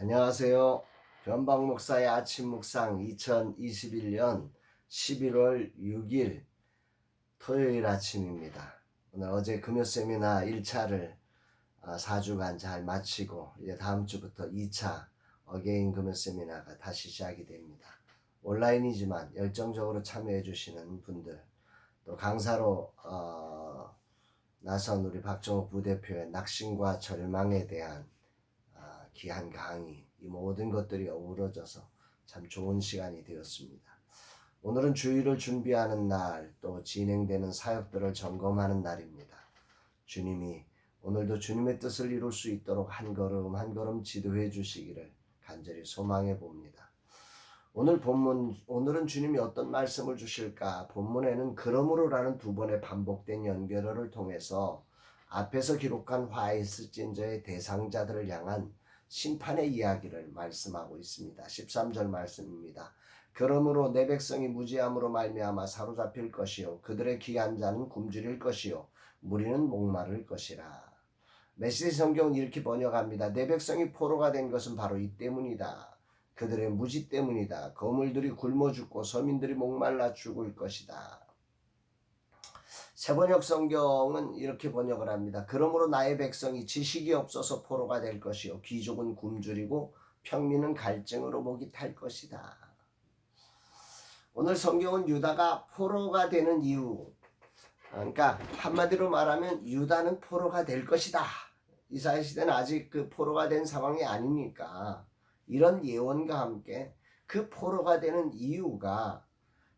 안녕하세요. 변방 목사의 아침 묵상 2021년 11월 6일 토요일 아침입니다. 오늘 어제 금요 세미나 1차를 4주간 잘 마치고 이제 다음 주부터 2차 어게인 금요 세미나가 다시 시작이 됩니다. 온라인이지만 열정적으로 참여해 주시는 분들, 또 강사로 나선 우리 박정욱 부대표의 낙심과 절망에 대한 귀한 강의, 이 모든 것들이 어우러져서 참 좋은 시간이 되었습니다. 오늘은 주일을 준비하는 날, 또 진행되는 사역들을 점검하는 날입니다. 주님이 오늘도 주님의 뜻을 이룰 수 있도록 한 걸음 한 걸음 지도해 주시기를 간절히 소망해 봅니다. 오늘은 주님이 어떤 말씀을 주실까? 본문에는 그러므로라는 두 번의 반복된 연결어를 통해서 앞에서 기록한 화이스진저의 대상자들을 향한 심판의 이야기를 말씀하고 있습니다. 13절 말씀입니다. 그러므로 내 백성이 무지함으로 말미암아 사로잡힐 것이요 그들의 귀한 자는 굶주릴 것이요 무리는 목마를 것이라. 메시지 성경은 이렇게 번역합니다. 내 백성이 포로가 된 것은 바로 이 때문이다. 그들의 무지 때문이다. 거물들이 굶어 죽고 서민들이 목말라 죽을 것이다. 세번역 성경은 이렇게 번역을 합니다. 그러므로 나의 백성이 지식이 없어서 포로가 될 것이요 귀족은 굶주리고 평민은 갈증으로 목이 탈 것이다. 오늘 성경은 유다가 포로가 되는 이유, 그러니까 한마디로 말하면 유다는 포로가 될 것이다. 이사야 시대는 아직 그 포로가 된 상황이 아니니까 이런 예언과 함께 그 포로가 되는 이유가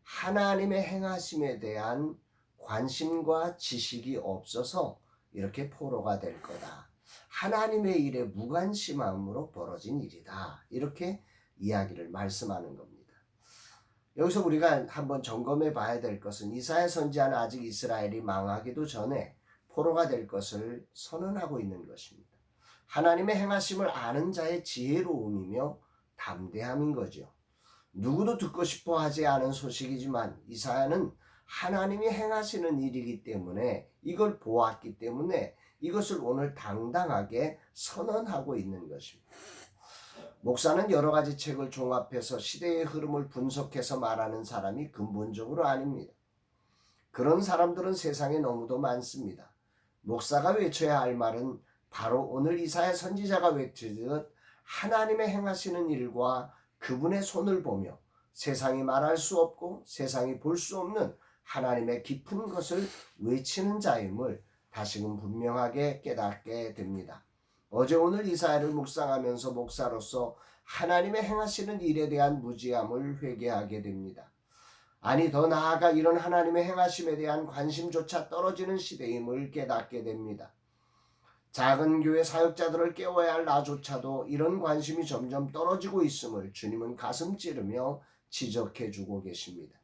하나님의 행하심에 대한 관심과 지식이 없어서 이렇게 포로가 될 거다. 하나님의 일에 무관심함으로 벌어진 일이다. 이렇게 이야기를 말씀하는 겁니다. 여기서 우리가 한번 점검해 봐야 될 것은 이사야 선지자는 아직 이스라엘이 망하기도 전에 포로가 될 것을 선언하고 있는 것입니다. 하나님의 행하심을 아는 자의 지혜로움이며 담대함인 거죠. 누구도 듣고 싶어 하지 않은 소식이지만 이사야는 하나님이 행하시는 일이기 때문에 이걸 보았기 때문에 이것을 오늘 당당하게 선언하고 있는 것입니다. 목사는 여러 가지 책을 종합해서 시대의 흐름을 분석해서 말하는 사람이 근본적으로 아닙니다. 그런 사람들은 세상에 너무도 많습니다. 목사가 외쳐야 할 말은 바로 오늘 이사야 선지자가 외치듯 하나님의 행하시는 일과 그분의 손을 보며 세상이 말할 수 없고 세상이 볼 수 없는 하나님의 깊은 것을 외치는 자임을 다시금 분명하게 깨닫게 됩니다. 어제 오늘 이사야를 묵상하면서 목사로서 하나님의 행하시는 일에 대한 무지함을 회개하게 됩니다. 아니 더 나아가 이런 하나님의 행하심에 대한 관심조차 떨어지는 시대임을 깨닫게 됩니다. 작은 교회 사역자들을 깨워야 할 나조차도 이런 관심이 점점 떨어지고 있음을 주님은 가슴 찌르며 지적해주고 계십니다.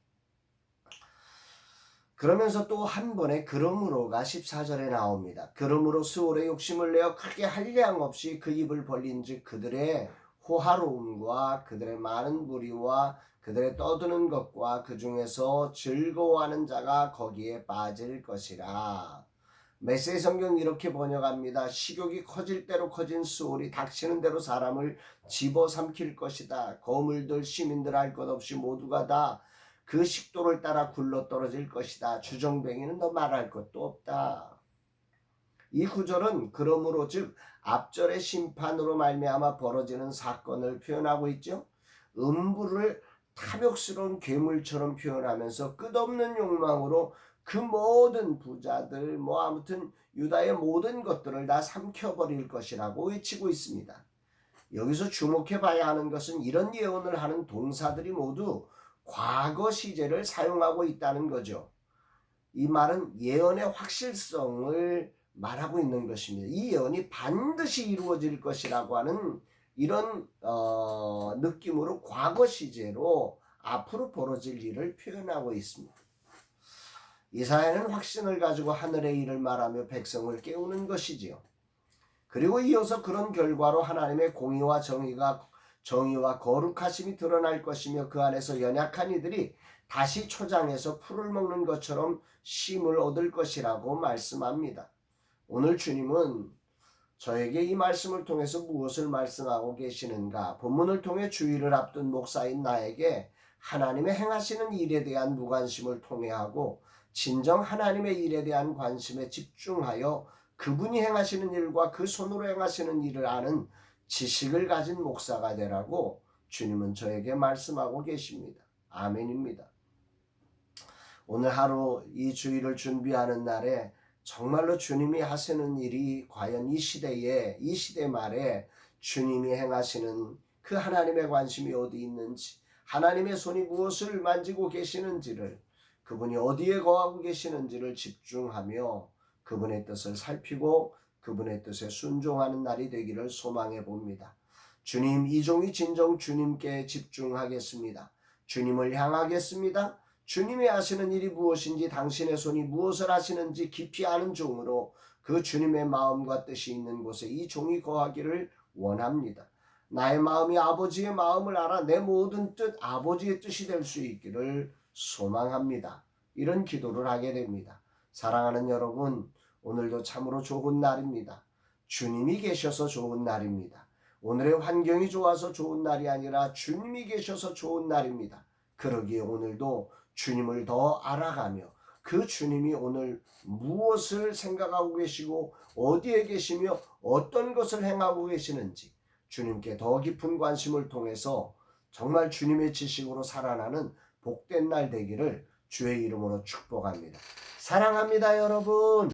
그러면서 또 한 번에 그러므로가 14절에 나옵니다. 그러므로 스올의 욕심을 내어 크게 한량 없이 그 입을 벌린즉 그들의 호화로움과 그들의 많은 무리와 그들의 떠드는 것과 그 중에서 즐거워하는 자가 거기에 빠질 것이라. 메시지 성경 이렇게 번역합니다. 식욕이 커질 대로 커진 스올이 닥치는 대로 사람을 집어삼킬 것이다. 거물들 시민들 할 것 없이 모두가 다 그 식도를 따라 굴러떨어질 것이다. 주정뱅이는 더 말할 것도 없다. 이 구절은 그러므로 즉 앞절의 심판으로 말미암아 벌어지는 사건을 표현하고 있죠. 음부를 탐욕스러운 괴물처럼 표현하면서 끝없는 욕망으로 그 모든 부자들 아무튼 유다의 모든 것들을 다 삼켜버릴 것이라고 외치고 있습니다. 여기서 주목해 봐야 하는 것은 이런 예언을 하는 동사들이 모두 과거 시제를 사용하고 있다는 거죠. 이 말은 예언의 확실성을 말하고 있는 것입니다. 이 예언이 반드시 이루어질 것이라고 하는 이런 느낌으로 과거 시제로 앞으로 벌어질 일을 표현하고 있습니다. 이사야는 확신을 가지고 하늘의 일을 말하며 백성을 깨우는 것이지요. 그리고 이어서 그런 결과로 하나님의 공의와 정의와 거룩하심이 드러날 것이며 그 안에서 연약한 이들이 다시 초장에서 풀을 먹는 것처럼 쉼을 얻을 것이라고 말씀합니다. 오늘 주님은 저에게 이 말씀을 통해서 무엇을 말씀하고 계시는가? 본문을 통해 주의를 앞둔 목사인 나에게 하나님의 행하시는 일에 대한 무관심을 통회하고 진정 하나님의 일에 대한 관심에 집중하여 그분이 행하시는 일과 그 손으로 행하시는 일을 아는 지식을 가진 목사가 되라고 주님은 저에게 말씀하고 계십니다. 아멘입니다. 오늘 하루 이 주일을 준비하는 날에 정말로 주님이 하시는 일이 과연 이 시대 말에 주님이 행하시는 그 하나님의 관심이 어디 있는지, 하나님의 손이 무엇을 만지고 계시는지를, 그분이 어디에 거하고 계시는지를 집중하며 그분의 뜻을 살피고 그분의 뜻에 순종하는 날이 되기를 소망해 봅니다. 주님, 이 종이 진정 주님께 집중하겠습니다. 주님을 향하겠습니다. 주님이 하시는 일이 무엇인지, 당신의 손이 무엇을 하시는지 깊이 아는 종으로 그 주님의 마음과 뜻이 있는 곳에 이 종이 거하기를 원합니다. 나의 마음이 아버지의 마음을 알아 내 모든 뜻 아버지의 뜻이 될 수 있기를 소망합니다. 이런 기도를 하게 됩니다. 사랑하는 여러분, 오늘도 참으로 좋은 날입니다. 주님이 계셔서 좋은 날입니다. 오늘의 환경이 좋아서 좋은 날이 아니라 주님이 계셔서 좋은 날입니다. 그러기에 오늘도 주님을 더 알아가며 그 주님이 오늘 무엇을 생각하고 계시고 어디에 계시며 어떤 것을 행하고 계시는지 주님께 더 깊은 관심을 통해서 정말 주님의 지식으로 살아나는 복된 날 되기를 주의 이름으로 축복합니다. 사랑합니다, 여러분.